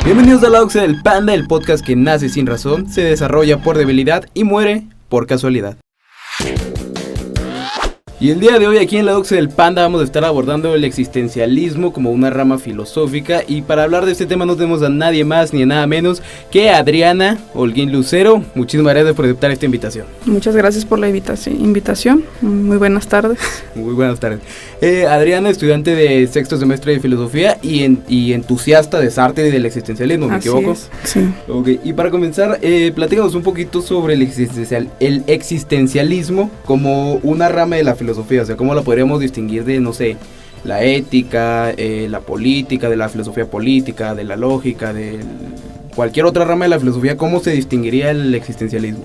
Bienvenidos a la Oxe del Panda, el podcast que nace sin razón, se desarrolla por debilidad y muere por casualidad. Y el día de hoy aquí en la Oxe del Panda vamos a estar abordando el existencialismo como una rama filosófica, y para hablar de este tema no tenemos a nadie más ni a nada menos que a Adriana Holguín Lucero. Muchísimas gracias por aceptar esta invitación. Muchas gracias por la invitación. Muy buenas tardes. Muy buenas tardes. Adriana, estudiante de sexto semestre de filosofía y entusiasta de Sartre y del existencialismo, ¿me equivoco? Es, sí. Okay. Y para comenzar, platícanos un poquito sobre el existencialismo como una rama de la filosofía, o sea, ¿cómo la podríamos distinguir de, no sé, la ética, la política, de la filosofía política, de la lógica, de cualquier otra rama de la filosofía? ¿Cómo se distinguiría el existencialismo?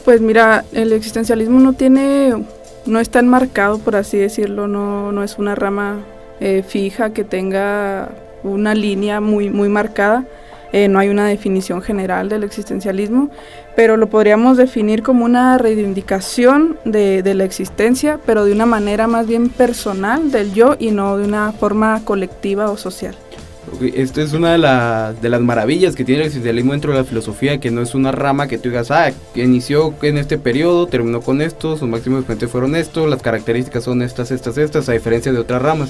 Pues mira, el existencialismo no está enmarcado, por así decirlo, no es una rama fija que tenga una línea muy marcada. No hay una definición general del existencialismo, pero lo podríamos definir como una reivindicación de la existencia, pero de una manera más bien personal del yo y no de una forma colectiva o social. Okay, esto es una de las maravillas que tiene el existencialismo dentro de la filosofía, que no es una rama que tú digas, inició en este periodo, terminó con esto, sus máximos exponentes fueron estos, las características son estas, a diferencia de otras ramas,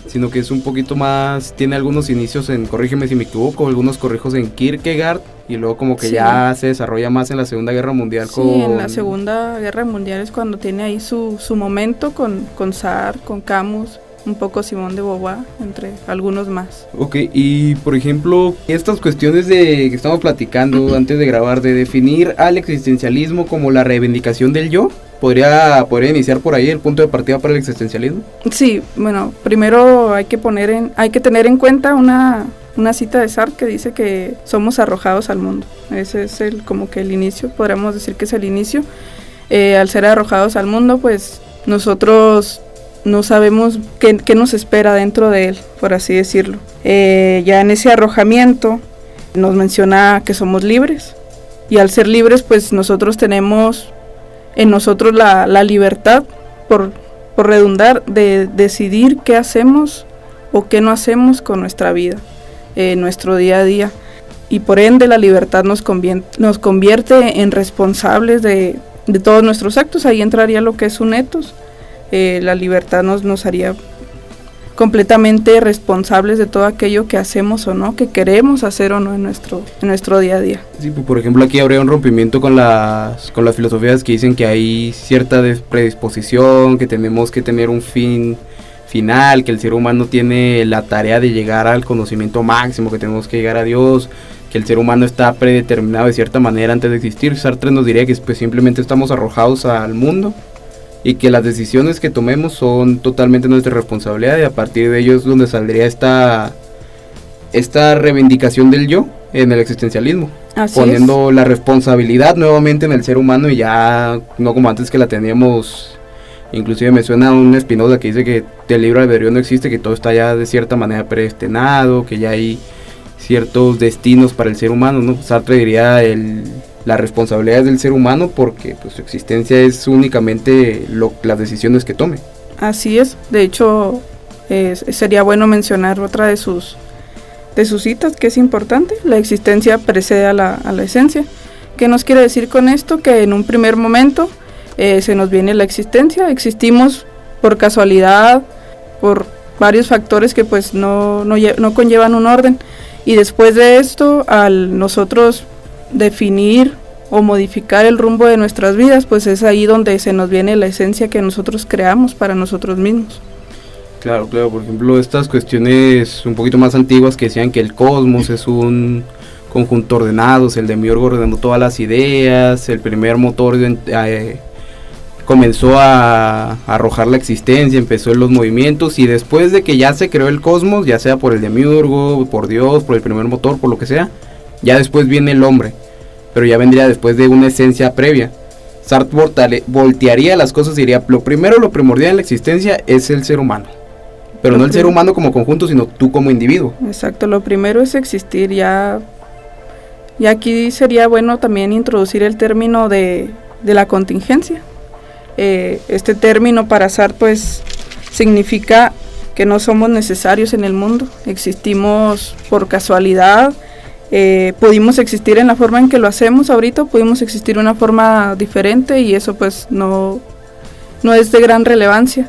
sino que es un poquito más, tiene algunos inicios corrígeme si me equivoco, algunos corrijos en Kierkegaard, y luego como que ya se desarrolla más en la Segunda Guerra Mundial. Sí, en la Segunda Guerra Mundial es cuando tiene ahí su momento con Sartre, con Camus, un poco Simone de Beauvoir, entre algunos más. Ok, y por ejemplo, estas cuestiones que estamos platicando antes de grabar, de definir al existencialismo como la reivindicación del yo, ¿podría iniciar por ahí el punto de partida para el existencialismo? Sí, bueno, primero hay que tener en cuenta una cita de Sartre que dice que somos arrojados al mundo. Ese es como que el inicio, podríamos decir que es el inicio. Al ser arrojados al mundo, pues nosotros no sabemos qué nos espera dentro de él, por así decirlo. Ya en ese arrojamiento nos menciona que somos libres, y al ser libres, pues nosotros tenemos en nosotros la libertad, por redundar, de decidir qué hacemos o qué no hacemos con nuestra vida, nuestro día a día, y por ende la libertad nos convierte en responsables de todos nuestros actos. Ahí entraría lo que es un ethos. La libertad nos haría completamente responsables de todo aquello que hacemos o no, que queremos hacer o no en nuestro día a día. Sí, por ejemplo, aquí habría un rompimiento con las filosofías que dicen que hay cierta predisposición, que tenemos que tener un fin final, que el ser humano tiene la tarea de llegar al conocimiento máximo, que tenemos que llegar a Dios, que el ser humano está predeterminado de cierta manera antes de existir. Sartre nos diría que pues, simplemente estamos arrojados al mundo, y que las decisiones que tomemos son totalmente nuestra responsabilidad, y a partir de ello es donde saldría esta reivindicación del yo en el existencialismo. Así poniendo la responsabilidad nuevamente en el ser humano, y ya no como antes que la teníamos. Inclusive me suena un Spinoza que dice que el libre albedrío no existe, que todo está ya de cierta manera predestinado, que ya hay ciertos destinos para el ser humano, ¿no? Sartre diría la responsabilidad del ser humano, porque pues, su existencia es únicamente las decisiones que tome. Así es. De hecho, sería bueno mencionar otra de sus citas, que es importante: la existencia precede a la esencia. ¿Qué nos quiere decir con esto? Que en un primer momento se nos viene la existencia, existimos por casualidad, por varios factores que pues no conllevan un orden, y después de esto, al nosotros definir o modificar el rumbo de nuestras vidas, pues es ahí donde se nos viene la esencia que nosotros creamos para nosotros mismos. Claro, por ejemplo, estas cuestiones un poquito más antiguas que decían que el cosmos es un conjunto ordenado, el demiurgo ordenó todas las ideas, el primer motor comenzó a arrojar la existencia, empezó en los movimientos, y después de que ya se creó el cosmos, ya sea por el demiurgo, por Dios, por el primer motor, por lo que sea, ya después viene el hombre, pero ya vendría después de una esencia previa. Sartre voltearía las cosas y diría, lo primordial en la existencia es el ser humano, pero no el ser humano como conjunto, sino tú como individuo. Exacto, lo primero es existir. Ya aquí sería bueno también introducir el término de la contingencia. Este término para Sartre pues significa que no somos necesarios en el mundo, existimos por casualidad, pudimos existir en la forma en que lo hacemos ahorita, pudimos existir de una forma diferente y eso pues no es de gran relevancia.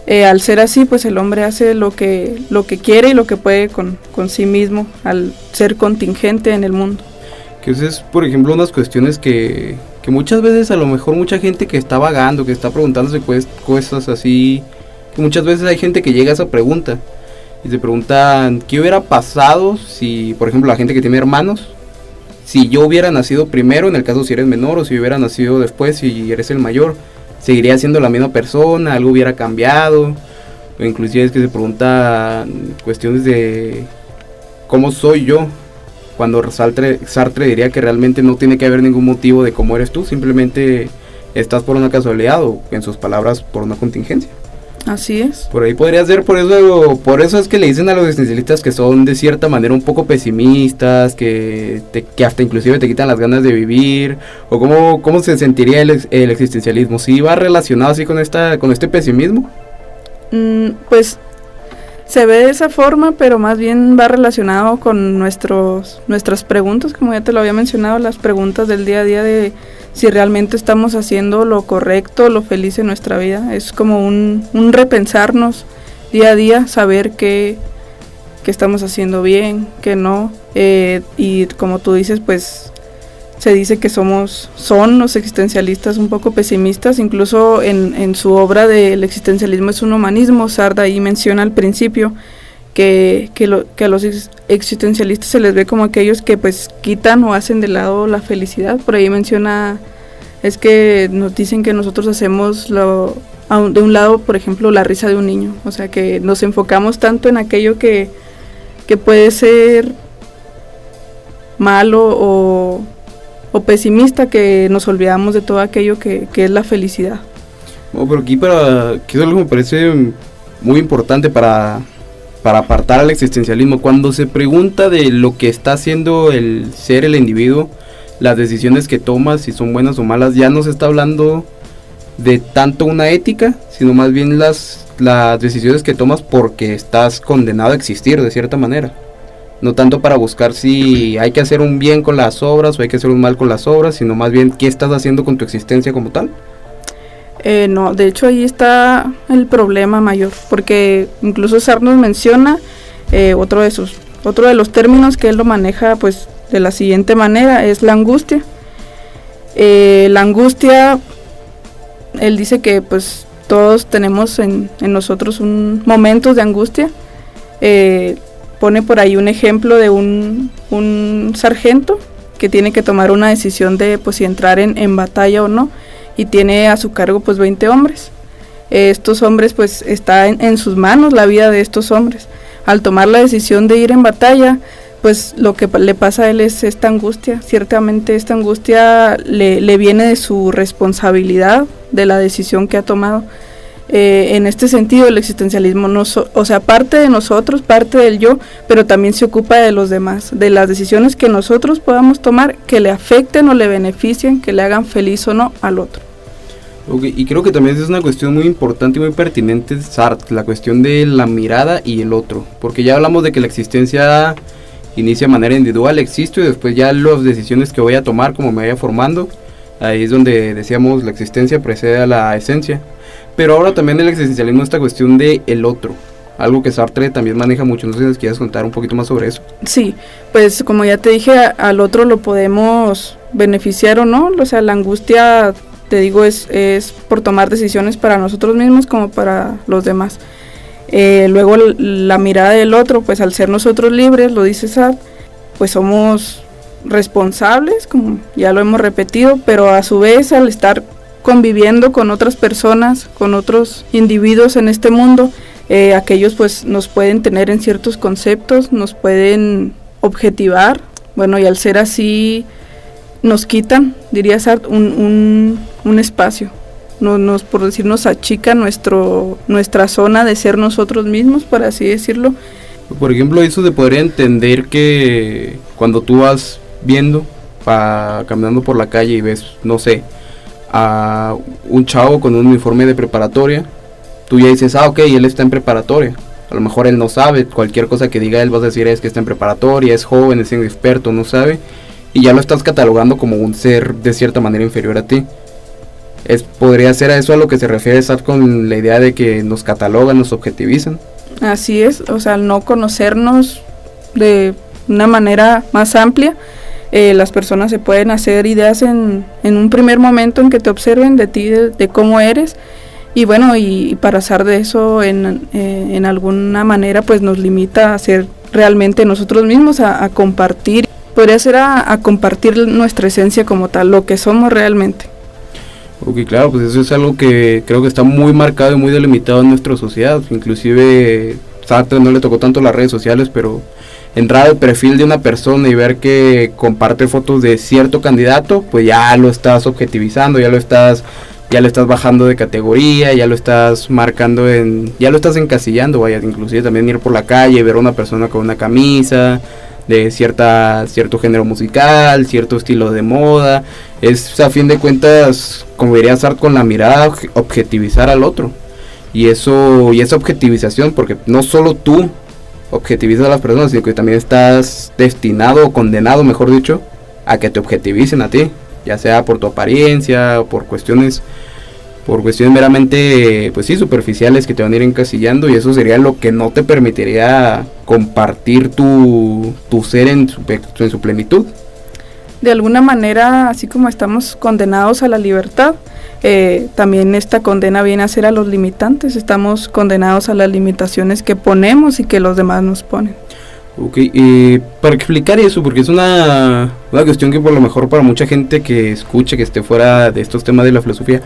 Al ser así, pues el hombre hace lo que quiere y lo que puede con sí mismo, al ser contingente en el mundo. Que eso es, por ejemplo, unas cuestiones que muchas veces a lo mejor mucha gente que está vagando, que está preguntándose cosas así, que muchas veces hay gente que llega a esa pregunta y se preguntan ¿qué hubiera pasado si, por ejemplo, la gente que tiene hermanos, si yo hubiera nacido primero, en el caso si eres menor, o si hubiera nacido después, si eres el mayor, seguiría siendo la misma persona, algo hubiera cambiado? O inclusive es que se preguntan cuestiones de ¿cómo soy yo? Cuando Sartre diría que realmente no tiene que haber ningún motivo de cómo eres tú, simplemente estás por una casualidad o, en sus palabras, por una contingencia. Así es. Por ahí podría ser, por eso es que le dicen a los existencialistas que son de cierta manera un poco pesimistas, que hasta inclusive te quitan las ganas de vivir. O cómo se sentiría el existencialismo, ¿sí va relacionado así con este pesimismo? Pues se ve de esa forma, pero más bien va relacionado con nuestras preguntas, como ya te lo había mencionado, las preguntas del día a día de si realmente estamos haciendo lo correcto, lo feliz en nuestra vida. Es como un repensarnos día a día, saber qué estamos haciendo bien, qué no. Y como tú dices, pues se dice que son los existencialistas un poco pesimistas. Incluso en su obra del existencialismo es un humanismo, Sartre ahí menciona al principio que a los existencialistas se les ve como aquellos que pues quitan o hacen de lado la felicidad. Por ahí menciona, es que nos dicen que nosotros hacemos de un lado, por ejemplo, la risa de un niño, o sea que nos enfocamos tanto en aquello que puede ser malo o pesimista, que nos olvidamos de todo aquello que es la felicidad. No, pero aquí que es algo que me parece muy importante para apartar al existencialismo. Cuando se pregunta de lo que está haciendo el individuo, las decisiones que toma, si son buenas o malas, ya no se está hablando de tanto una ética, sino más bien las decisiones que tomas porque estás condenado a existir de cierta manera. No tanto para buscar si hay que hacer un bien con las obras o hay que hacer un mal con las obras, sino más bien qué estás haciendo con tu existencia como tal. No, de hecho ahí está el problema mayor, porque incluso Sartre nos menciona otro de los términos que él lo maneja pues de la siguiente manera, es la angustia. La angustia, él dice que pues todos tenemos en nosotros momentos de angustia. Pone por ahí un ejemplo de un sargento que tiene que tomar una decisión de pues si entrar en batalla o no, y tiene a su cargo pues 20 hombres. Estos hombres pues está en sus manos la vida de estos hombres. Al tomar la decisión de ir en batalla, pues lo que le pasa a él es esta angustia. Ciertamente esta angustia le viene de su responsabilidad, de la decisión que ha tomado. En este sentido el existencialismo parte de nosotros, parte del yo, pero también se ocupa de los demás, de las decisiones que nosotros podamos tomar que le afecten o le beneficien, que le hagan feliz o no al otro. Okay, y creo que también es una cuestión muy importante y muy pertinente, Sartre, la cuestión de la mirada y el otro, porque ya hablamos de que la existencia inicia de manera individual, existo, y después ya las decisiones que voy a tomar, como me vaya formando, ahí es donde decíamos la existencia precede a la esencia. Pero ahora también el existencialismo, esta cuestión de el otro, algo que Sartre también maneja mucho. No sé si nos quieres contar un poquito más sobre eso. Sí, pues como ya te dije, al otro lo podemos beneficiar o no. O sea, la angustia, te digo, es por tomar decisiones para nosotros mismos como para los demás. Luego la mirada del otro, pues al ser nosotros libres, lo dice Sartre, pues somos responsables, como ya lo hemos repetido, pero a su vez al estar conviviendo con otras personas, con otros individuos en este mundo, aquellos pues nos pueden tener en ciertos conceptos, nos pueden objetivar, bueno, y al ser así nos quitan, diría Sartre, un espacio, por decir, nos achica nuestra zona de ser nosotros mismos, por así decirlo. Por ejemplo, eso se podría entender que cuando tú vas caminando por la calle y ves, no sé, a un chavo con un uniforme de preparatoria, tú ya dices, ok, él está en preparatoria. A lo mejor él no sabe, cualquier cosa que diga él vas a decir es que está en preparatoria, es joven, es inexperto, no sabe, y ya lo estás catalogando como un ser de cierta manera inferior a ti. ¿Podría ser a eso a lo que se refiere Sartre con la idea de que nos catalogan, nos objetivizan? Así es, o sea, al no conocernos de una manera más amplia, las personas se pueden hacer ideas en un primer momento en que te observen de ti, de cómo eres, y bueno, y pasar de eso en alguna manera pues nos limita a ser realmente nosotros mismos, a compartir, podría ser a compartir nuestra esencia como tal, lo que somos realmente. Ok, claro, pues eso es algo que creo que está muy marcado y muy delimitado en nuestra sociedad. Inclusive Sartre no le tocó tanto las redes sociales, pero entrar al perfil de una persona y ver que comparte fotos de cierto candidato, pues ya lo estás objetivizando, ya lo estás bajando de categoría, ya lo estás marcando ya lo estás encasillando, vaya. Inclusive también ir por la calle y ver a una persona con una camisa de cierto género musical, cierto estilo de moda, es a fin de cuentas, como diría Sartre, con la mirada objetivizar al otro. Y esa objetivización, porque no solo tú objetivizas a las personas, sino que también estás destinado o condenado, mejor dicho, a que te objetivicen a ti, ya sea por tu apariencia o por cuestiones meramente, pues sí, superficiales, que te van a ir encasillando, y eso sería lo que no te permitiría compartir tu ser en su plenitud. De alguna manera, así como estamos condenados a la libertad, también esta condena viene a ser a los limitantes. Estamos condenados a las limitaciones que ponemos y que los demás nos ponen. Ok, para explicar eso, porque es una cuestión que por lo mejor para mucha gente que escuche, que esté fuera de estos temas de la filosofía,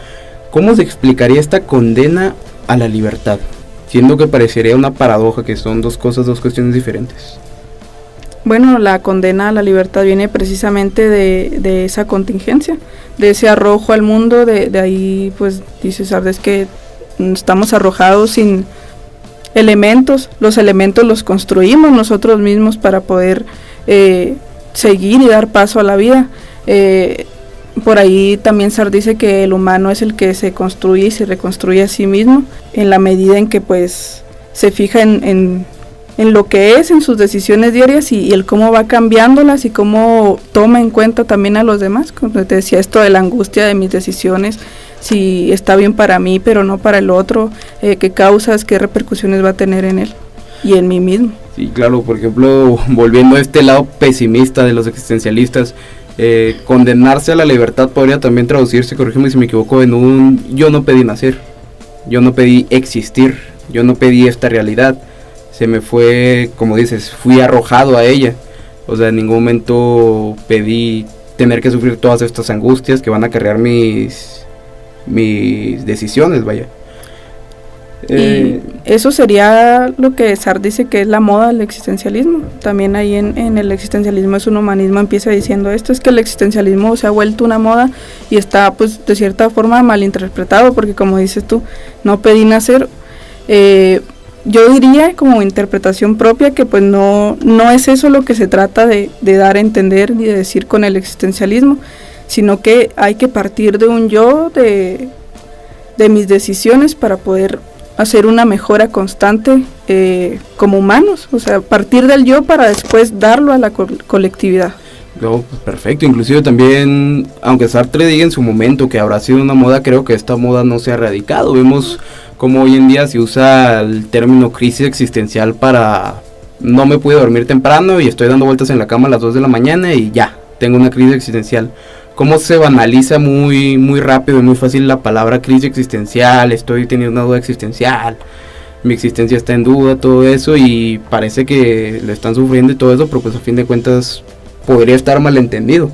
¿cómo se explicaría esta condena a la libertad? Siendo que parecería una paradoja, que son dos cuestiones diferentes. Bueno, la condena a la libertad viene precisamente de esa contingencia, de ese arrojo al mundo, de ahí pues dice Sartre, es que estamos arrojados sin elementos, los elementos los construimos nosotros mismos para poder seguir y dar paso a la vida. Por ahí también Sartre dice que el humano es el que se construye y se reconstruye a sí mismo, en la medida en que pues se fija en lo que es, en sus decisiones diarias y el cómo va cambiándolas y cómo toma en cuenta también a los demás. Como te decía, esto de la angustia de mis decisiones, si está bien para mí pero no para el otro, qué causas, qué repercusiones va a tener en él y en mí mismo. Sí, claro, por ejemplo, volviendo a este lado pesimista de los existencialistas, condenarse a la libertad podría también traducirse, corrígeme si me equivoco, en un yo no pedí nacer, yo no pedí existir, yo no pedí esta realidad, se me fue, como dices, fui arrojado a ella. O sea, en ningún momento pedí tener que sufrir todas estas angustias que van a acarrear mis decisiones, vaya. Y eso sería lo que Sartre dice que es la moda del existencialismo. También ahí en el existencialismo es un humanismo, empieza diciendo esto, es que el existencialismo se ha vuelto una moda y está pues de cierta forma malinterpretado, porque como dices tú, no pedí nacer. Yo diría como interpretación propia que pues no es eso lo que se trata de dar a entender y de decir con el existencialismo, sino que hay que partir de un yo, de mis decisiones para poder hacer una mejora constante como humanos, o sea, partir del yo para después darlo a la colectividad. No, pues perfecto. Inclusive también, aunque Sartre diga en su momento que habrá sido una moda, creo que esta moda no se ha erradicado. Vemos como hoy en día se usa el término crisis existencial para no me pude dormir temprano y estoy dando vueltas en la cama a las 2 de la mañana y ya, tengo una crisis existencial. Cómo se banaliza muy, muy rápido y muy fácil la palabra crisis existencial, estoy teniendo una duda existencial, mi existencia está en duda, todo eso, y parece que lo están sufriendo y todo eso, pero pues a fin de cuentas podría estar malentendido.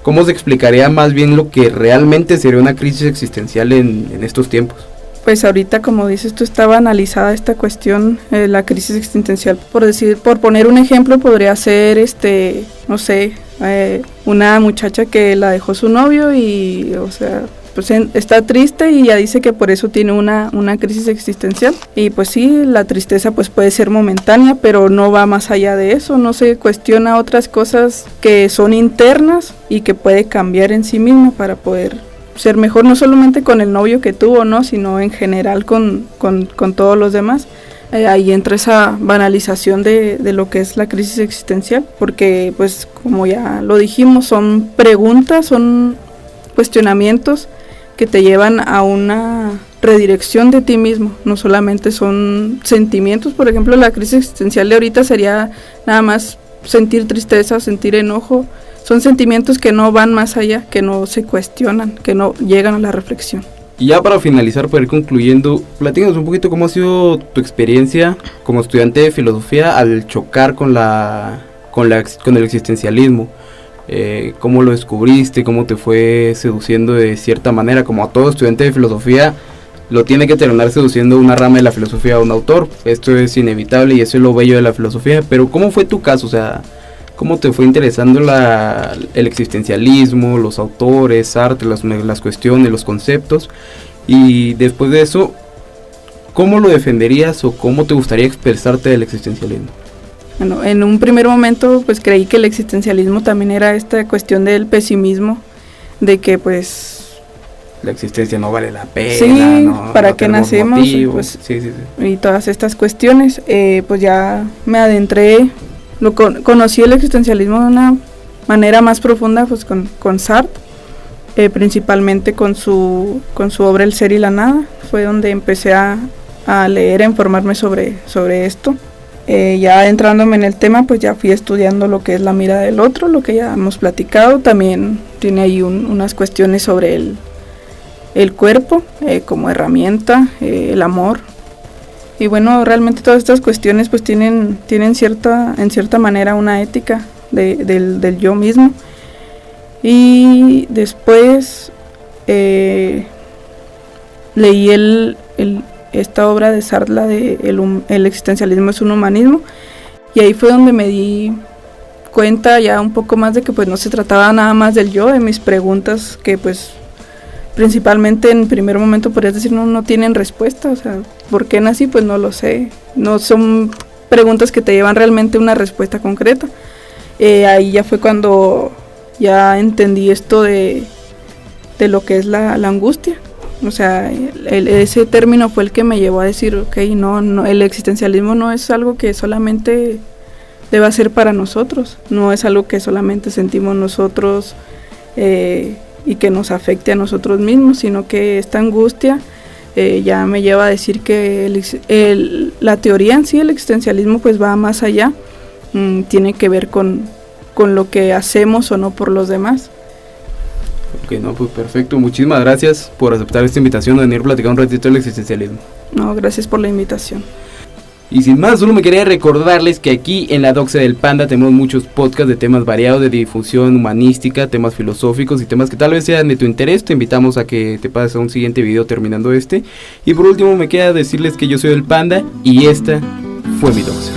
¿Cómo se explicaría más bien lo que realmente sería una crisis existencial en estos tiempos? Pues ahorita, como dices tú, está banalizada esta cuestión, la crisis existencial. Por poner un ejemplo, podría ser, no sé, una muchacha que la dejó su novio y, o sea, pues está triste y ya dice que por eso tiene una crisis existencial. Y pues sí, la tristeza pues puede ser momentánea, pero no va más allá de eso, no se cuestiona otras cosas que son internas y que puede cambiar en sí misma para poder ser mejor, no solamente con el novio que tuvo, ¿no?, sino en general con todos los demás. ahí entra esa banalización de lo que es la crisis existencial, porque pues como ya lo dijimos, son preguntas, son cuestionamientos que te llevan a una redirección de ti mismo, no solamente son sentimientos. Por ejemplo, la crisis existencial de ahorita sería nada más sentir tristeza, sentir enojo, son sentimientos que no van más allá, que no se cuestionan, que no llegan a la reflexión. Y ya para finalizar, para ir concluyendo, platícanos un poquito cómo ha sido tu experiencia como estudiante de filosofía al chocar con el existencialismo. ¿Cómo lo descubriste? ¿Cómo te fue seduciendo de cierta manera? Como a todo estudiante de filosofía, lo tiene que terminar seduciendo una rama de la filosofía a un autor. Esto es inevitable y eso es lo bello de la filosofía. Pero ¿cómo fue tu caso? O sea, ¿cómo te fue interesando el existencialismo, los autores, Sartre, las cuestiones, los conceptos? Y después de eso, ¿cómo lo defenderías o cómo te gustaría expresarte del existencialismo? Bueno, en un primer momento pues creí que el existencialismo también era esta cuestión del pesimismo, de que pues la existencia no vale la pena, sí, ¿no? para no qué nacemos, pues, sí. Y todas estas cuestiones, pues ya me adentré, conocí el existencialismo de una manera más profunda pues con Sartre, principalmente con su obra El ser y la nada. Fue donde empecé a leer, a informarme sobre esto. Ya entrándome en el tema, pues ya fui estudiando lo que es la mirada del otro, lo que ya hemos platicado. También tiene ahí unas cuestiones sobre el cuerpo como herramienta, el amor. Y bueno, realmente todas estas cuestiones pues tienen en cierta manera una ética del yo mismo. Y después leí esta obra de Sartre, la de el existencialismo es un humanismo, y ahí fue donde me di cuenta ya un poco más de que pues no se trataba nada más del yo, de mis preguntas que pues principalmente en primer momento podrías decir no tienen respuesta. O sea, ¿por qué nací? Pues no lo sé, no son preguntas que te llevan realmente a una respuesta concreta. Ahí ya fue cuando ya entendí esto de lo que es la angustia. O sea, ese término fue el que me llevó a decir, ok, no, el existencialismo no es algo que solamente deba ser para nosotros, no es algo que solamente sentimos nosotros y que nos afecte a nosotros mismos, sino que esta angustia ya me lleva a decir que la teoría en sí, el existencialismo, pues va más allá, tiene que ver con lo que hacemos o no por los demás. Ok, no, pues perfecto. Muchísimas gracias por aceptar esta invitación de venir a platicar un ratito del existencialismo. No, gracias por la invitación. Y sin más, solo me quería recordarles que aquí en la Doxa del Panda tenemos muchos podcasts de temas variados, de difusión humanística, temas filosóficos y temas que tal vez sean de tu interés. Te invitamos a que te pases a un siguiente video terminando este. Y por último me queda decirles que yo soy el Panda y esta fue mi Doxa.